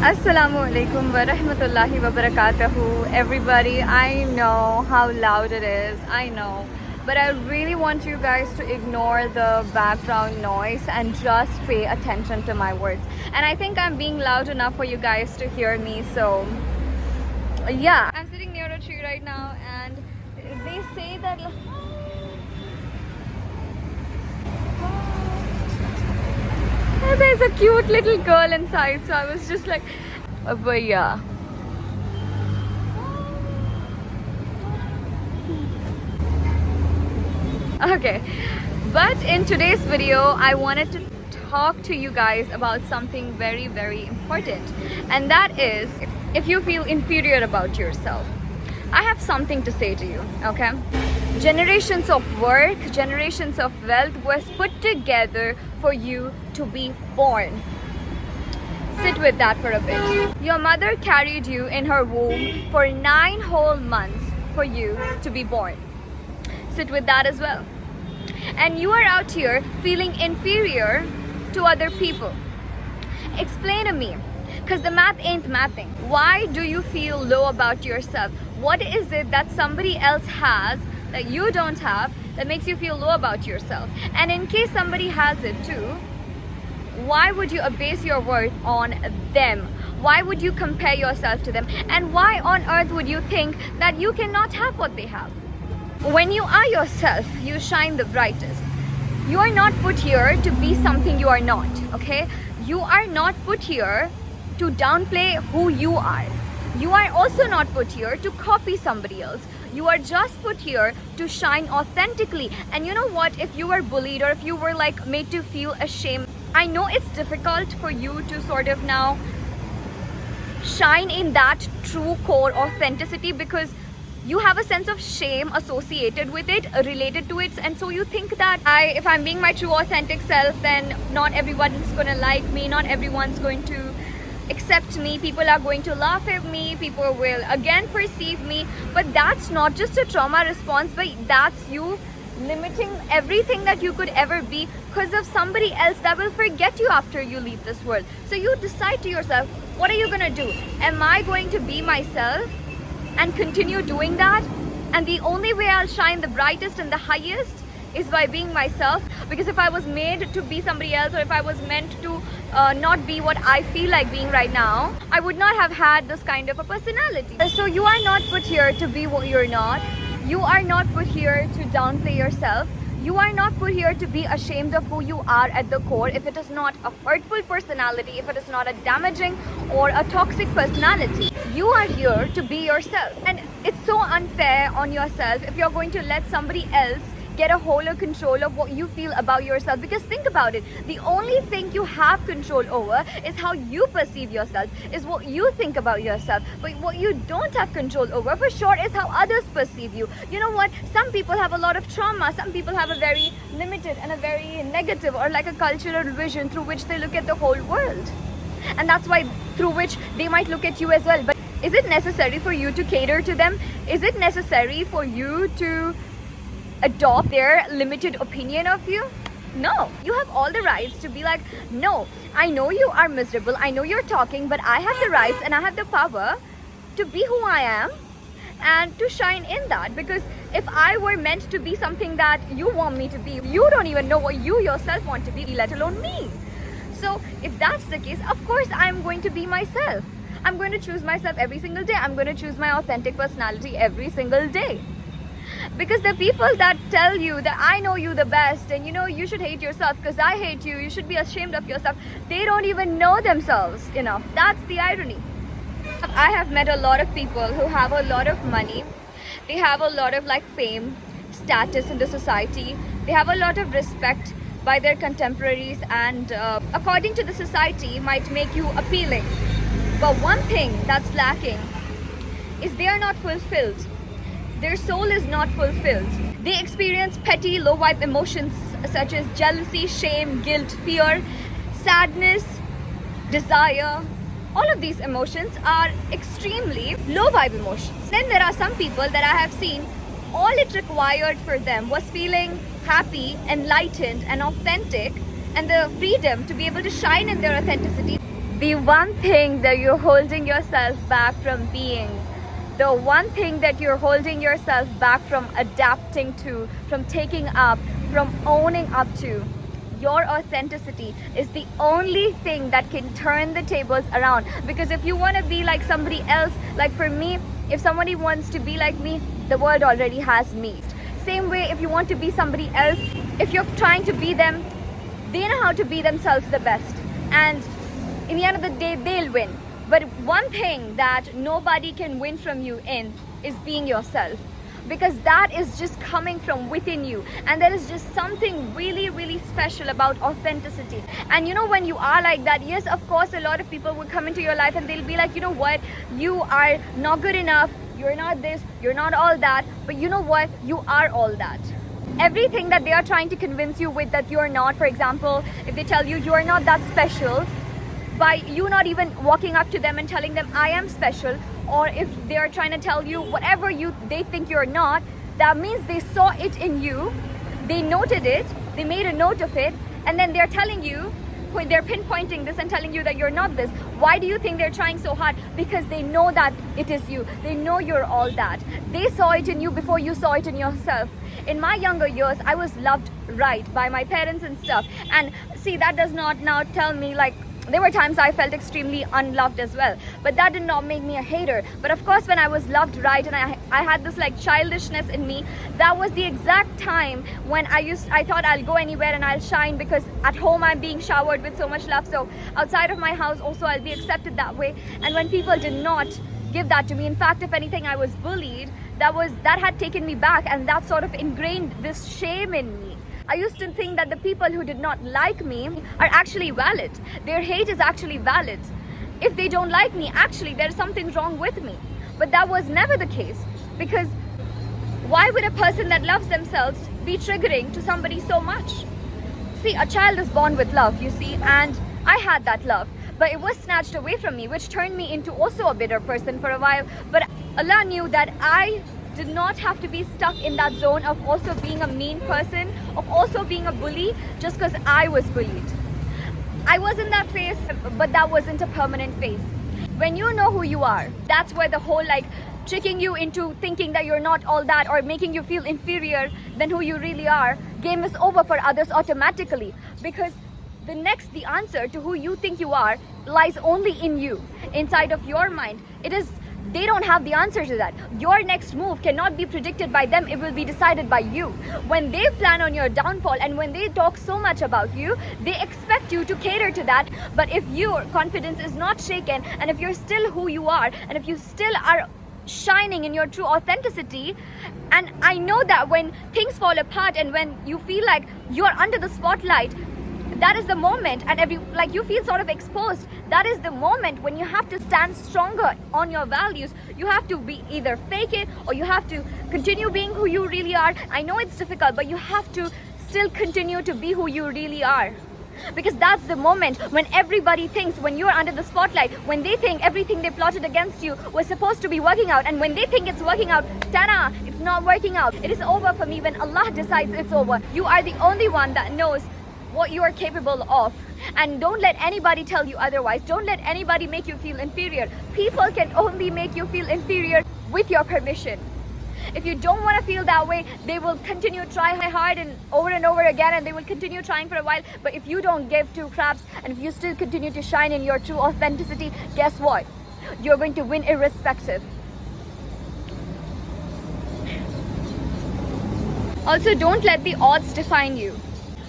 Assalamu alaikum wa rahmatullahi wa barakatuhu. Everybody, I know how loud it is, I know. But I really want you guys to ignore the background noise and just pay attention to my words. And I think I'm being loud enough for you guys to hear me. So, yeah. I'm sitting near a tree right now and they say that... There's a cute little girl inside, so I was just like, but yeah. Okay, but in today's video, I wanted to talk to you guys about something very, very important, and that is if you feel inferior about yourself. I have something to say to you, okay? Generations of work, generations of wealth was put together for you to be born. Sit with that for a bit. Your mother carried you in her womb for 9 whole months for you to be born. Sit with that as well. And you are out here feeling inferior to other people. Explain to me, because the math ain't mathing. Why do you feel low about yourself? What is it that somebody else has that you don't have that makes you feel low about yourself? And in case somebody has it too, why would you base your worth on them? Why would you compare yourself to them? And why on earth would you think that you cannot have what they have? When you are yourself, you shine the brightest. You are not put here to be something you are not, okay? You are not put here to downplay who you are. You are also not put here to copy somebody else. You are just put here to shine authentically. And you know what? If you were bullied or if you were like made to feel ashamed, I know it's difficult for you to sort of now shine in that true core authenticity because you have a sense of shame associated with it, related to it, and so you think that if I'm being my true authentic self, then not everyone's gonna like me, not everyone's going to accept me, people are going to laugh at me, people will again perceive me. But that's not just a trauma response, but that's you limiting everything that you could ever be because of somebody else that will forget you after you leave this world. So you decide to yourself, what are you gonna do? Am I going to be myself and continue doing that? And the only way I'll shine the brightest and the highest is by being myself. Because if I was made to be somebody else, or if I was meant to not be what I feel like being right now, I would not have had this kind of a personality. So you are not put here to be what you're not. You are not put here to downplay yourself. You are not put here to be ashamed of who you are at the core. If it is not a hurtful personality, if it is not a damaging or a toxic personality, you are here to be yourself. And it's so unfair on yourself if you're going to let somebody else get a hold of control of what you feel about yourself. Because think about it, the only thing you have control over is how you perceive yourself, is what you think about yourself. But what you don't have control over for sure is how others perceive you. You know what, some people have a lot of trauma, some people have a very limited and a very negative or like a cultural vision through which they look at the whole world, and that's why through which they might look at you as well. But is it necessary for you to cater to them? Is it necessary for you to adopt their limited opinion of you? No. You have all the rights to be like, no, I know you are miserable, I know you're talking, but I have the rights and I have the power to be who I am and to shine in that. Because if I were meant to be something that you want me to be, you don't even know what you yourself want to be, let alone me. So if that's the case, of course I'm going to be myself. I'm going to choose myself every single day. I'm going to choose my authentic personality every single day. Because the people that tell you that I know you the best and you know you should hate yourself because I hate you, you should be ashamed of yourself, they don't even know themselves enough. That's the irony. I have met a lot of people who have a lot of money, they have a lot of like fame, status in the society, they have a lot of respect by their contemporaries, and according to the society might make you appealing. But one thing that's lacking is they are not fulfilled. Their soul is not fulfilled. They experience petty, low-vibe emotions such as jealousy, shame, guilt, fear, sadness, desire. All of these emotions are extremely low-vibe emotions. Then there are some people that I have seen, all it required for them was feeling happy, enlightened, and authentic, and the freedom to be able to shine in their authenticity. The one thing that you're holding yourself back from being, the one thing that you're holding yourself back from adapting to, from taking up, from owning up to, your authenticity is the only thing that can turn the tables around. Because if you want to be like somebody else, like for me, if somebody wants to be like me, the world already has me. Same way, if you want to be somebody else, if you're trying to be them, they know how to be themselves the best, and in the end of the day, they'll win. But one thing that nobody can win from you in is being yourself, because that is just coming from within you, and there is just something really, really special about authenticity. And you know, when you are like that, yes, of course, a lot of people will come into your life and they'll be like, you know what, you are not good enough, you're not this, you're not all that. But you know what, you are all that. Everything that they are trying to convince you with that you're not, for example, if they tell you you're not that special, by you not even walking up to them and telling them I am special, or if they are trying to tell you whatever they think you're not, that means they saw it in you, they noted it, they made a note of it, and then they're telling you, when they're pinpointing this and telling you that you're not this. Why do you think they're trying so hard? Because they know that it is you. They know you're all that. They saw it in you before you saw it in yourself. In my younger years, I was loved right by my parents and stuff. And see, that does not now tell me, like, there were times I felt extremely unloved as well, but that did not make me a hater. But of course, when I was loved right and I had this like childishness in me, that was the exact time when I thought I'll go anywhere and I'll shine, because at home I'm being showered with so much love, so outside of my house also I'll be accepted that way. And when people did not give that to me, in fact, if anything, I was bullied, that had taken me back, and that sort of ingrained this shame in me. I used to think that the people who did not like me are actually valid. Their hate is actually valid. If they don't like me, actually there's something wrong with me. But that was never the case, because why would a person that loves themselves be triggering to somebody so much? See, a child is born with love, you see, and I had that love, but it was snatched away from me, which turned me into also a bitter person for a while. But Allah knew that I did not have to be stuck in that zone of also being a mean person, of also being a bully, just because I was bullied. I was in that phase, but that wasn't a permanent phase. When you know who you are, that's where the whole like tricking you into thinking that you're not all that, or making you feel inferior than who you really are, game is over for others automatically. Because the answer to who you think you are lies only in you, inside of your mind. They don't have the answer to that. Your next move cannot be predicted by them, it will be decided by you. When they plan on your downfall and when they talk so much about you, they expect you to cater to that. But if your confidence is not shaken, and if you're still who you are, and if you still are shining in your true authenticity, and I know that when things fall apart and when you feel like you're under the spotlight, that is the moment, and you feel sort of exposed, that is the moment when you have to stand stronger on your values. You have to be either fake it, or you have to continue being who you really are. I know it's difficult, but you have to still continue to be who you really are. Because that's the moment when everybody thinks, when you're under the spotlight, when they think everything they plotted against you was supposed to be working out, and when they think it's working out, ta-da, it's not working out. It is over for me when Allah decides it's over. You are the only one that knows what you are capable of, and don't let anybody tell you otherwise. Don't let anybody make you feel inferior. People can only make you feel inferior with your permission. If you don't want to feel that way, they will continue to try hard and over again, and they will continue trying for a while. But if you don't give two craps, and if you still continue to shine in your true authenticity, guess what? You're going to win irrespective. Also, don't let the odds define you.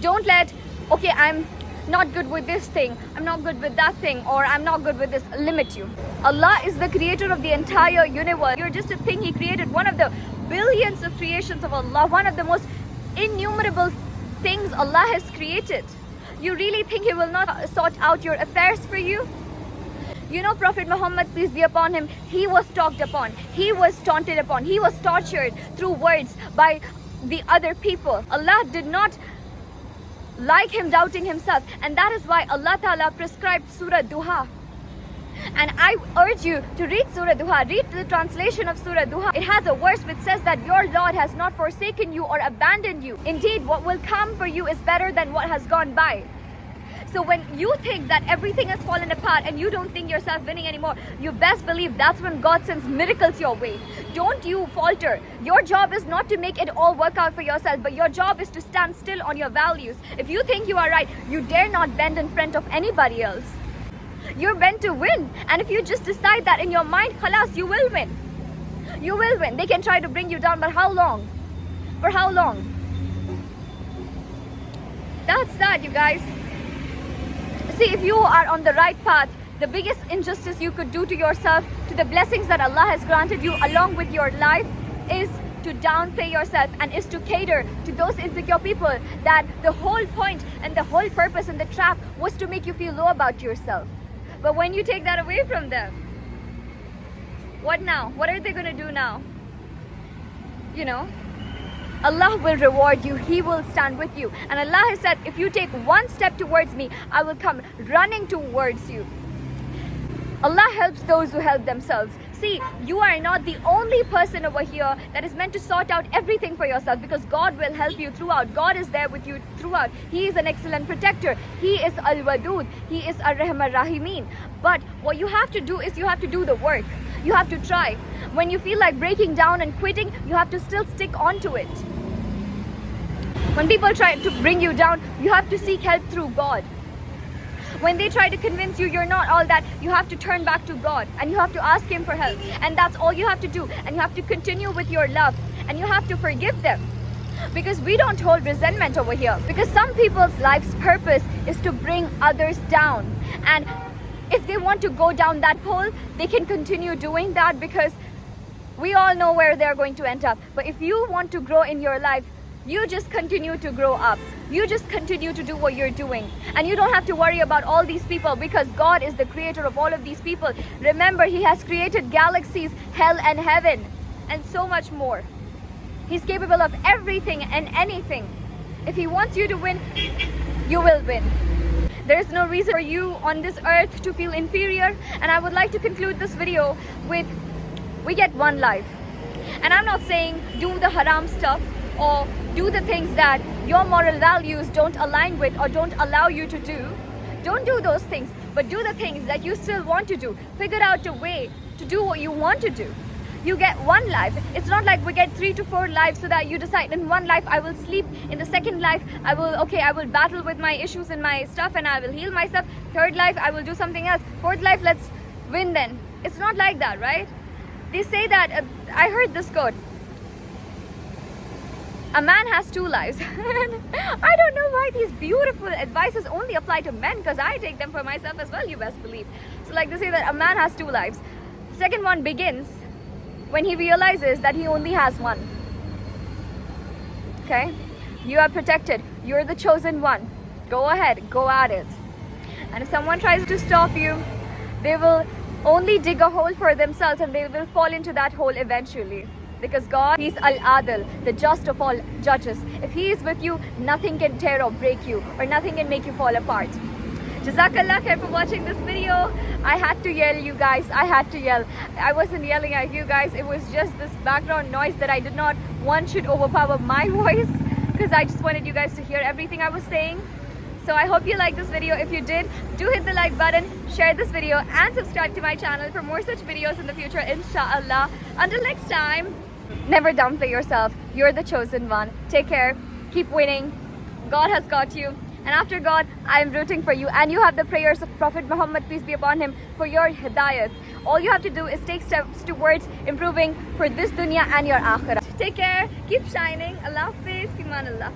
Don't let, okay, I'm not good with this thing, I'm not good with that thing, or I'm not good with this, limit you. Allah is the creator of the entire universe. You're just a thing He created, one of the billions of creations of Allah, one of the most innumerable things Allah has created. You really think He will not sort out your affairs for you? You know, Prophet Muhammad, peace be upon him, he was talked upon, he was taunted upon, he was tortured through words by the other people. Allah did not like him doubting himself, and that is why Allah Ta'ala prescribed Surah Duha. And I urge you to read Surah Duha, read the translation of Surah Duha. It has a verse which says that your Lord has not forsaken you or abandoned you. Indeed, what will come for you is better than what has gone by. So when you think that everything has fallen apart and you don't think yourself winning anymore, you best believe that's when God sends miracles your way. Don't you falter. Your job is not to make it all work out for yourself, but your job is to stand still on your values. If you think you are right, you dare not bend in front of anybody else. You're meant to win. And if you just decide that in your mind, khalas, you will win. You will win. They can try to bring you down, but how long? For how long? That's that, you guys. See, if you are on the right path, the biggest injustice you could do to yourself, to the blessings that Allah has granted you along with your life, is to downplay yourself and is to cater to those insecure people that the whole point and the whole purpose and the trap was to make you feel low about yourself. But when you take that away from them, what now? What are they going to do now? You know, Allah will reward you. He will stand with you. And Allah has said, if you take one step towards me, I will come running towards you. Allah helps those who help themselves. See, you are not the only person over here that is meant to sort out everything for yourself, because God will help you throughout. God is there with you throughout. He is an excellent protector. He is Al-Wadud. He is Ar-Rahim Ar-Rahimin. But what you have to do is you have to do the work. You have to try. When you feel like breaking down and quitting, you have to still stick on to it. When people try to bring you down, you have to seek help through God. When they try to convince you you're not all that, you have to turn back to God and you have to ask Him for help. And that's all you have to do. And you have to continue with your love and you have to forgive them. Because we don't hold resentment over here. Because some people's life's purpose is to bring others down. And if they want to go down that hole, they can continue doing that, because we all know where they're going to end up. But if you want to grow in your life, you just continue to grow up. You just continue to do what you're doing. And you don't have to worry about all these people, because God is the creator of all of these people. Remember, He has created galaxies, hell and heaven, and so much more. He's capable of everything and anything. If He wants you to win, you will win. There is no reason for you on this earth to feel inferior. And I would like to conclude this video with, we get one life. And I'm not saying do the haram stuff or do the things that your moral values don't align with or don't allow you to do. Don't do those things, but do the things that you still want to do. Figure out a way to do what you want to do. You get one life. It's not like we get 3 to 4 lives so that you decide in one life I will sleep, in the second life I will battle with my issues and my stuff and I will heal myself. Third life I will do something else. Fourth life, let's win then. It's not like that, right? They say that, I heard this quote, a man has 2 lives. I don't know why these beautiful advices only apply to men, because I take them for myself as well, you best believe. So like they say that a man has 2 lives. Second one begins when he realizes that he only has one. Okay? You are protected. You're the chosen one. Go ahead, go at it. And if someone tries to stop you, they will only dig a hole for themselves and they will fall into that hole eventually. Because God, He's Al-Adil, the just of all judges. If He is with you, nothing can tear or break you, or nothing can make you fall apart. Jazakallah khair for watching this video. I had to yell, you guys. I had to yell. I wasn't yelling at you guys. It was just this background noise that I did not want should overpower my voice, because I just wanted you guys to hear everything I was saying. So I hope you liked this video. If you did, do hit the like button, share this video and subscribe to my channel for more such videos in the future, inshallah. Until next time, never downplay yourself. You're the chosen one. Take care. Keep winning. God has got you. And after God, I am rooting for you. And you have the prayers of Prophet Muhammad, peace be upon him, for your hidayat. All you have to do is take steps towards improving for this dunya and your akhirah. Take care. Keep shining. Allah Hafiz. Fiman Allah.